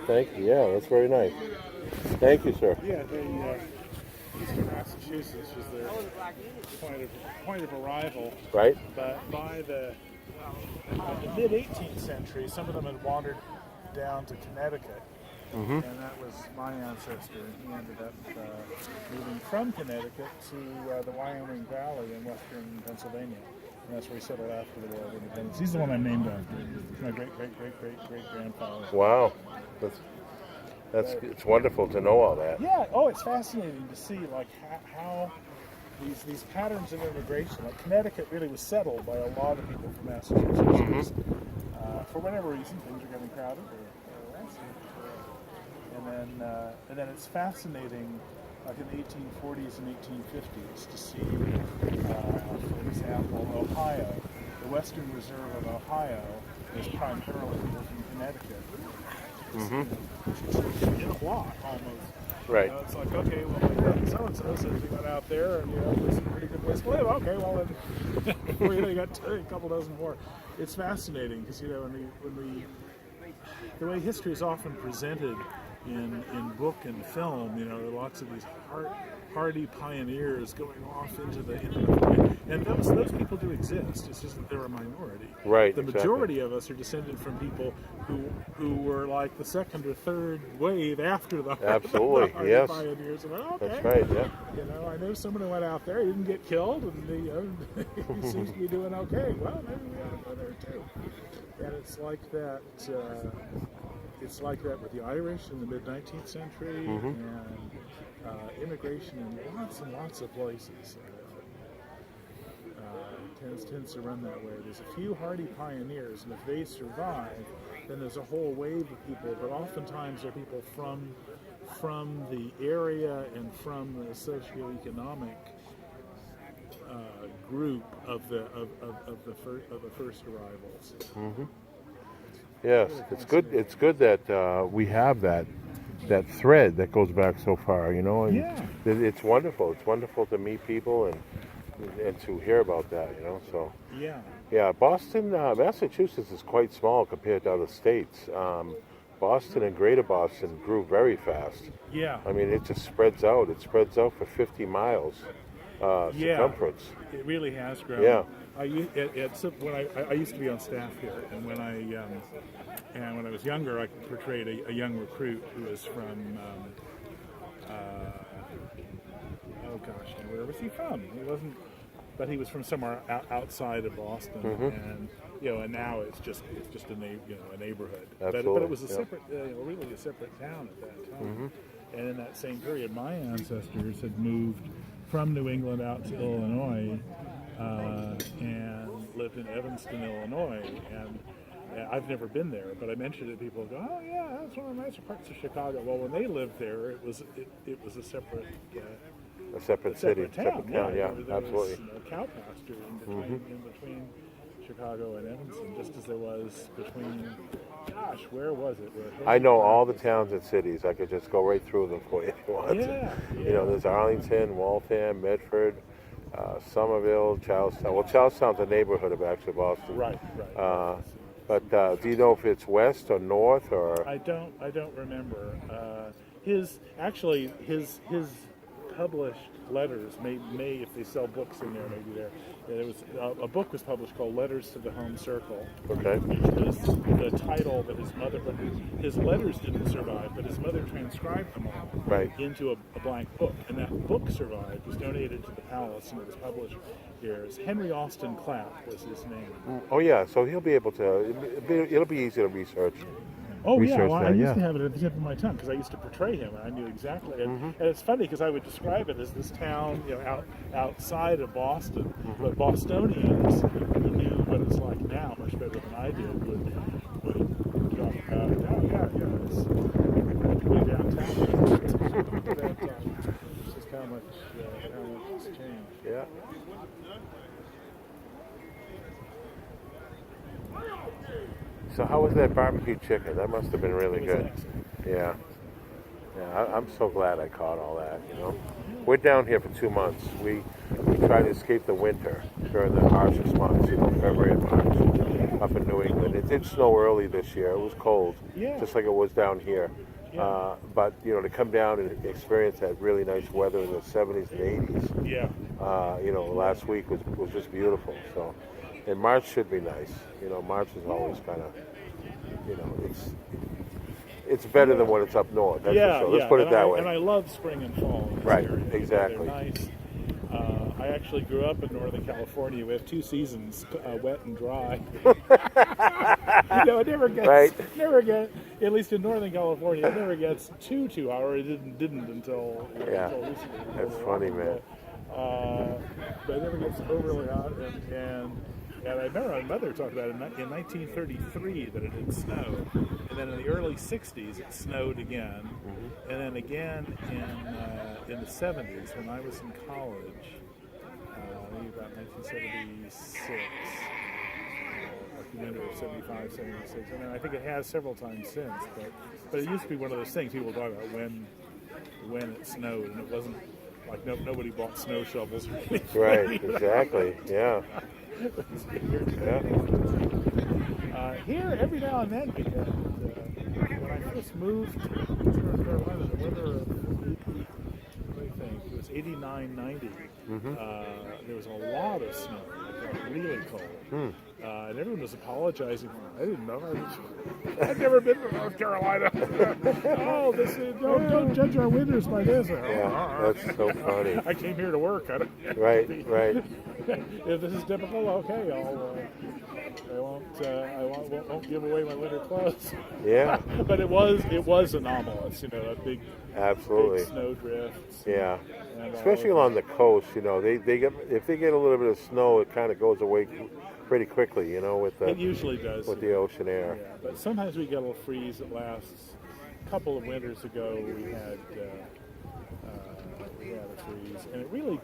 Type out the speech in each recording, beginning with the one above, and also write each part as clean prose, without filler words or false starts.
Thank you. Yeah, that's very nice. Thank you, sir. Yeah, Eastern Massachusetts was their point of arrival. Right? But by the mid 18th century, some of them had wandered down to Connecticut, and that was my ancestor. He ended up moving from Connecticut to the Wyoming Valley in western Pennsylvania. And that's where he settled after the War of Independence. He's the one I'm named after. He's my great grandfather. Wow. It's wonderful to know all that. Yeah. Oh, it's fascinating to see like how these patterns of immigration. Like Connecticut really was settled by a lot of people from Massachusetts. For whatever reason, things are getting crowded or less. And then it's fascinating, like in the 1840s and 1850s, to see, for example, Ohio. The Western Reserve of Ohio is primarily built in Connecticut. It's in a block almost. Right. It's like, okay, well, so-and-so says they got out there, and there's a pretty good place to live. Okay, well, then you got a couple dozen more. It's fascinating because the way history is often presented in book and film, there are lots of these hardy pioneers going off into the void. And those people do exist. It's just that they're a minority. Right. The majority of us are descended from people who were like the second or third wave after the Absolutely. hardy Yes. pioneers. And, okay, That's right. Yeah. I know someone who went out there. He didn't get killed, and he seems to be doing okay. Well, maybe we ought to go there too. And it's like that. It's like that with the Irish in the mid-19th century, and immigration in lots and lots of places tends to run that way. There's a few hardy pioneers, and if they survive, then there's a whole wave of people. But oftentimes they're people from the area and from the socioeconomic group of the first arrivals. Yes, it's good. It's good that we have that thread that goes back so far. And it's wonderful. It's wonderful to meet people and to hear about that. So yeah. Boston, Massachusetts is quite small compared to other states. Boston and Greater Boston grew very fast. Yeah. I mean, it just spreads out. It spreads out for 50 miles circumference. It really has grown. Yeah. I used to be on staff here, and when I was younger, I portrayed a young recruit who was from where was he from? He wasn't, but he was from somewhere outside of Boston, and now it's just a neighborhood. Absolutely. But it was a separate, really a separate town at that time. And in that same period, my ancestors had moved from New England out to Illinois. And lived in Evanston, Illinois, and I've never been there, but I mentioned it. People go, "Oh yeah, that's one of the nicer parts of Chicago." Well, when they lived there, it was a separate city, town. Yeah, there absolutely. was cow pasture in between Chicago and Evanston, just as there was between. Gosh, where was it? I know all the towns and cities. I could just go right through them for you if you want. Yeah. There's Arlington, Waltham, Medford. Somerville, Charlestown. Well, Charlestown's a neighborhood of actually Boston. Right. But do you know if it's west or north or? I don't remember. His published letters may if they sell books in there, maybe there. There was a book was published called Letters to the Home Circle. Okay. Which was the title that his letters didn't survive, but his mother transcribed them all into a blank book, and that book survived, was donated to the palace, and it was published here. Henry Austin Clapp was his name. Oh yeah, so he'll be able to. It'll be easy to research. Oh yeah, well, I used to have it at the tip of my tongue because I used to portray him, and I knew exactly. And it's funny because I would describe it as this town, outside of Boston, but Bostonians who knew what it's like now much better than I did would talk about it. Oh yeah, it's way downtown. It's just how much it's changed. Yeah. So how was that barbecue chicken? That must have been really good. Yeah. I'm so glad I caught all that. We're down here for 2 months. We try to escape the winter during the harshest months, February and March. up in New England. It did snow early this year. It was cold, just like it was down here. But to come down and experience that really nice weather in the 70s and 80s, last week was just beautiful. So, and March should be nice. March is always kind of, it's better than when it's up north. That's for sure. Let's put it that way. And I love spring and fall. Right, area. exactly. They're nice. I actually grew up in Northern California. We have 2 seasons, wet and dry. It never gets, at least in Northern California, it never gets too hot, or it didn't until recently. That's funny, man. But it never gets overly hot, and I remember my mother talked about it in 1933 that it had snowed, and then in the early 60s it snowed again, and then again in the 70s when I was in college, maybe about 1976, like the winter of 75, 76, and then I think it has several times since, but it used to be one of those things people talk about when it snowed, and it wasn't like nobody bought snow shovels or anything. Right, exactly, yeah. Here, every now and then, because when I first moved to North Carolina, the winter of, I think it was 89, 90, there was a lot of snow, like really cold. And everyone was apologizing. I didn't know. I'd never been to North Carolina. Don't judge our winters by this. That's so funny. I came here to work. Right. If this is typical, okay, I won't give away my winter clothes. Yeah. But it was anomalous, a big snow drifts. Yeah. Especially along the coast, they get, if they get a little bit of snow, it kind of goes away pretty quickly, with the, it usually does with the ocean air. Yeah, but sometimes we get a little freeze that lasts. A couple of winters ago, we had a freeze, and it really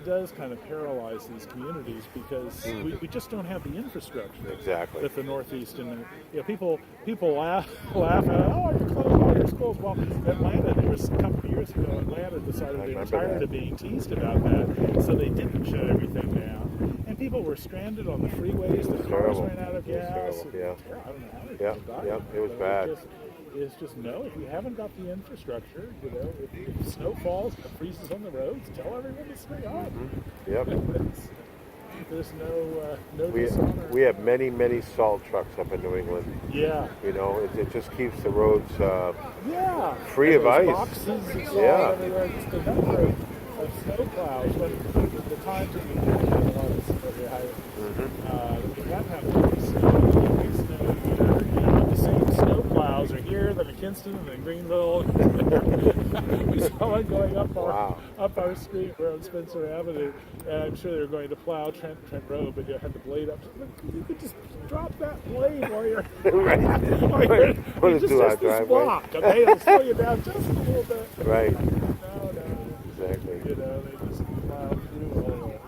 does kind of paralyze these communities because we just don't have the infrastructure that the Northeast and people laugh at, you're closing all your schools. Well, Atlanta, there was a couple of years ago, Atlanta decided they were tired of being teased about that, so they didn't shut everything down. And people were stranded on the freeways. The cars ran out of gas. I don't know how they it was bad. It's just if you haven't got the infrastructure, if snow falls, it freezes on the roads, tell everyone to stay home. There's no dishonor. We have many salt trucks up in New England. Yeah. It just keeps the roads free and of ice. Boxes, everywhere. Just the number of snow plows. When the times that we have a lot of snow, we have had a lot of snow. The same snow plows are here than in Kinston and in Greenville. We saw one going up our street. We're on Spencer Avenue, and I'm sure they're going to plow Trent Road, but you had the blade up. You could just drop that blade while you're just this block. Okay, it'll slow you down just a little bit. Right. No. Exactly. They just plow through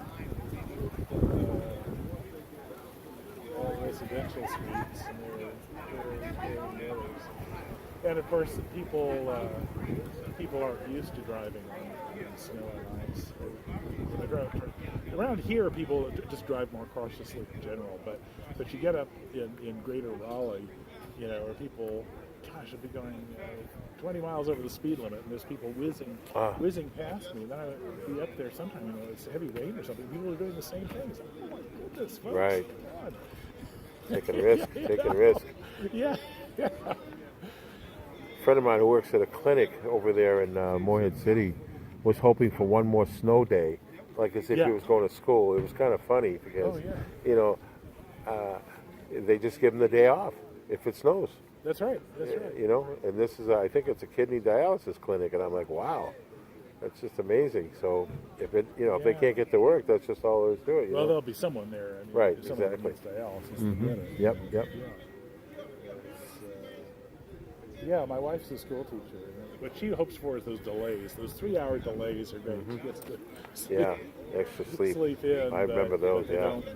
all residential streets, and they're and of course, people aren't used to driving on snow and ice. Around here, people just drive more cautiously in general. But you get up in Greater Raleigh, where people, will be going 20 miles over the speed limit, and there's people whizzing past me. Then I'd be up there sometime, it's heavy rain or something. People are doing the same things. Oh my goodness, folks! Right. God. Taking risk. Yeah. A friend of mine who works at a clinic over there in Morehead City was hoping for one more snow day, like as if he was going to school. It was kind of funny because, they just give him the day off if it snows. That's right. And this is, I think it's a kidney dialysis clinic, and I'm like, wow, that's just amazing. So if if they can't get to work, that's just all there is to it. Well, there'll be someone there. Right, someone exactly. That needs dialysis. Yep. Yeah, my wife's a school teacher. What she hopes for is those delays. Those 3-hour delays are great. She gets to extra sleep. In. I remember those,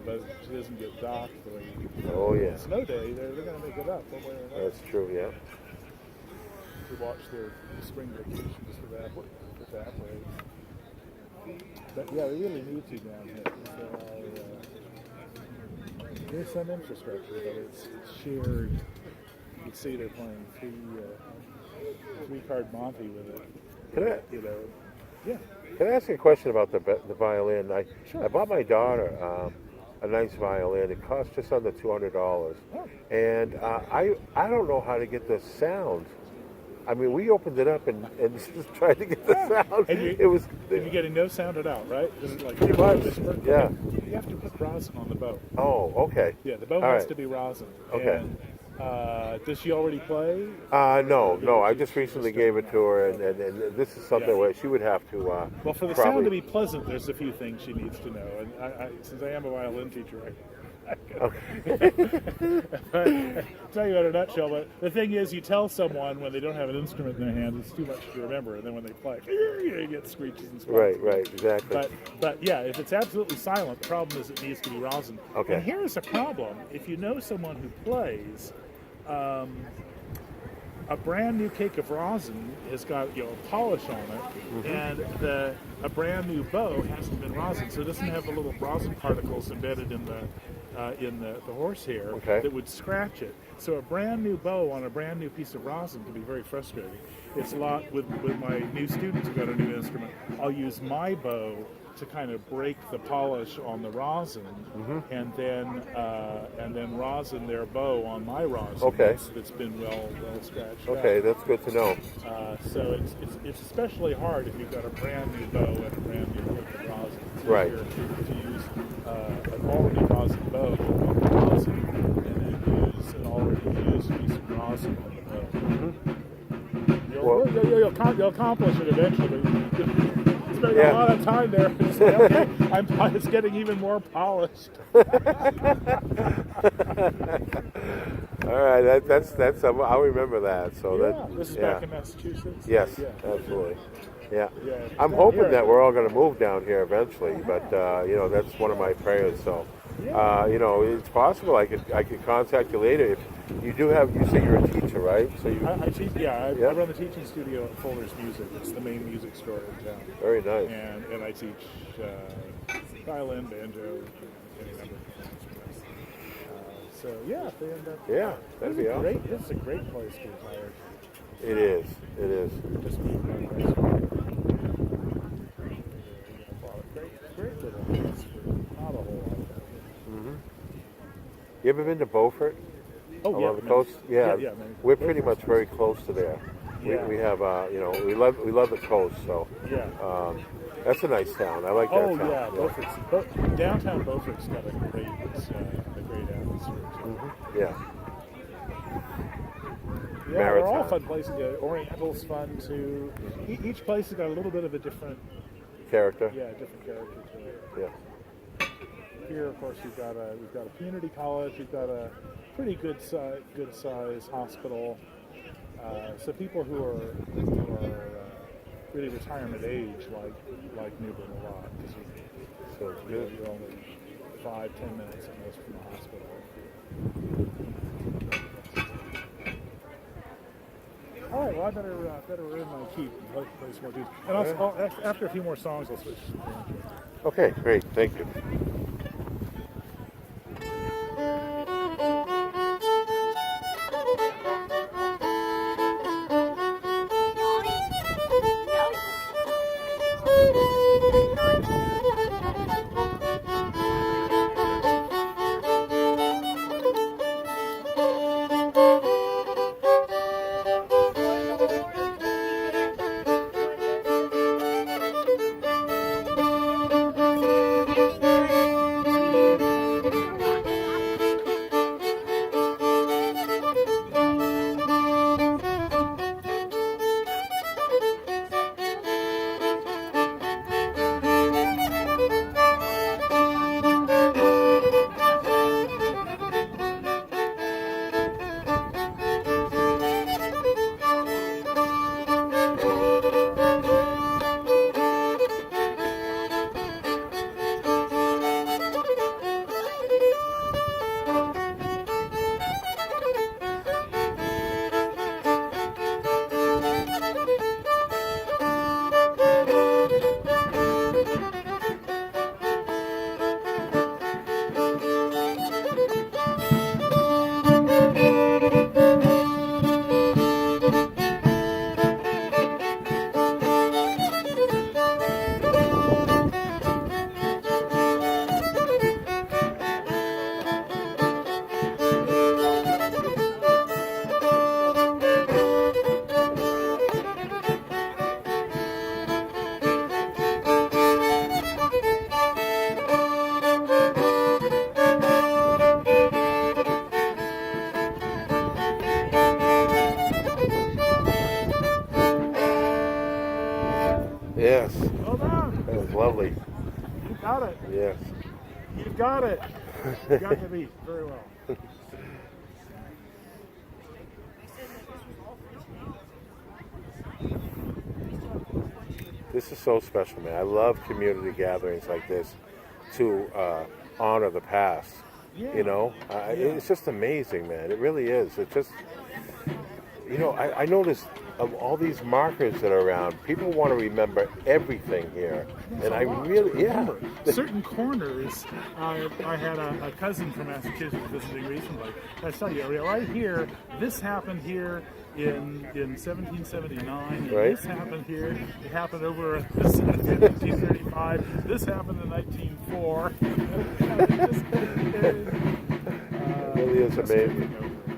But she doesn't get docked. Snow day, they're going to make it up one way or another. That's true, yeah. We watch their spring vacations evaporate. But yeah, we really need to down here. There's some infrastructure, but it's shared. You can see they're playing three-card Monte with it. Can I, You know, yeah. can I ask you a question about the violin? I Sure. I bought my daughter a nice violin. It cost just under $200, Oh. and I don't know how to get the sound. I mean, we opened it up and just tried to get the sound. And It was you're getting no sound at all, right? Just like pretty much. whisper. Yeah. You have to put rosin on the bow. Oh, okay. Yeah, the bow All has right. to be rosin. Okay. And, does she already play? No. I just recently gave it to her, and this is something Yeah. where she would have to. Well, for the probably, sound to be pleasant, there's a few things she needs to know. And since I am a violin teacher, I tell you in a nutshell. But the thing is, you tell someone when they don't have an instrument in their hand, it's too much to remember, and then when they play, you get screeches and spots. Right, exactly. But yeah, if it's absolutely silent, the problem is it needs to be rosin. Okay. And here's a problem: if you know someone who plays. A brand new cake of rosin has got a polish on it, and a brand new bow hasn't been rosin, so it doesn't have the little rosin particles embedded in the horsehair that would scratch it. So a brand new bow on a brand new piece of rosin can be very frustrating. It's a lot with my new students who got a new instrument. I'll use my bow to kind of break the polish on the rosin, and then rosin their bow on my rosin that's been well scratched. Okay, out. that's good to know. So it's especially hard if you've got a brand new bow and a brand new cake of rosin. It's Right. easier to use an already rosin bow on the rosin, and then use an already used piece of rosin on the bow. You'll accomplish it eventually. Spending a lot of time there. It's like, okay, it's getting even more polished. All right, that's I'll remember that. So This is back in Massachusetts. Yes, Yeah. absolutely. Yeah. Yeah. I'm hoping that we're all going to move down here eventually, but that's one of my prayers. So, it's possible I could contact you later if you do have. You say you're a teacher, right? So I teach. I run the teaching studio at Fuller's Music. It's the main music store in town. Very nice. And I teach violin, banjo, any number of instruments. So if they end up. That'd be awesome. It's a great place to retire. It is. It is. Just moved my place. Great little place for not a whole lot of money. You ever been to Beaufort? Oh, Along the coast? Yeah. We're pretty much very close to there. Yeah. We have, we love the coast, so that's a nice town. I like that town. Oh yeah, Beaufort's downtown Beaufort's got a great atmosphere too. Yeah. Yeah, they're all fun places. Yeah, Oriental's fun too. Each place has got a little bit of a different character. Yeah, different character to it. Yeah. Here, of course, we've got a community college. We've got a pretty good size hospital. So people who are really retirement age like New Bern a lot. So you're only 5-10 minutes at most from the hospital. All right, well, I better earn my keep and play some more tunes. And after a few more songs, I'll switch to banjo. Okay, great. Thank you. lovely. You got it. Yes. You got it. You got the beat very well. This is so special, man. I love community gatherings like this to honor the past. Yeah. You know, it's just amazing, man. It really is. It just, you know, I noticed of all these markers that are around, people want to remember everything here. And I really, yeah. Certain corners, I had a cousin from Massachusetts visiting recently. I tell you, right here, this happened here in 1779. And Right. This happened here. It happened over this in 1935. This happened in 1904. It really is amazing.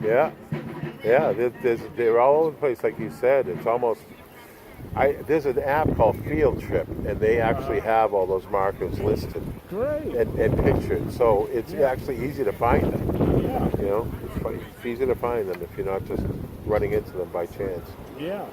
Yeah. Yeah, they're all over the place, like you said. It's almost. There's an app called Field Trip, and they actually have all those markers listed Great. and pictured. So it's actually easy to find them. Yeah. You know, it's easy to find them if you're not just running into them by chance. Yeah.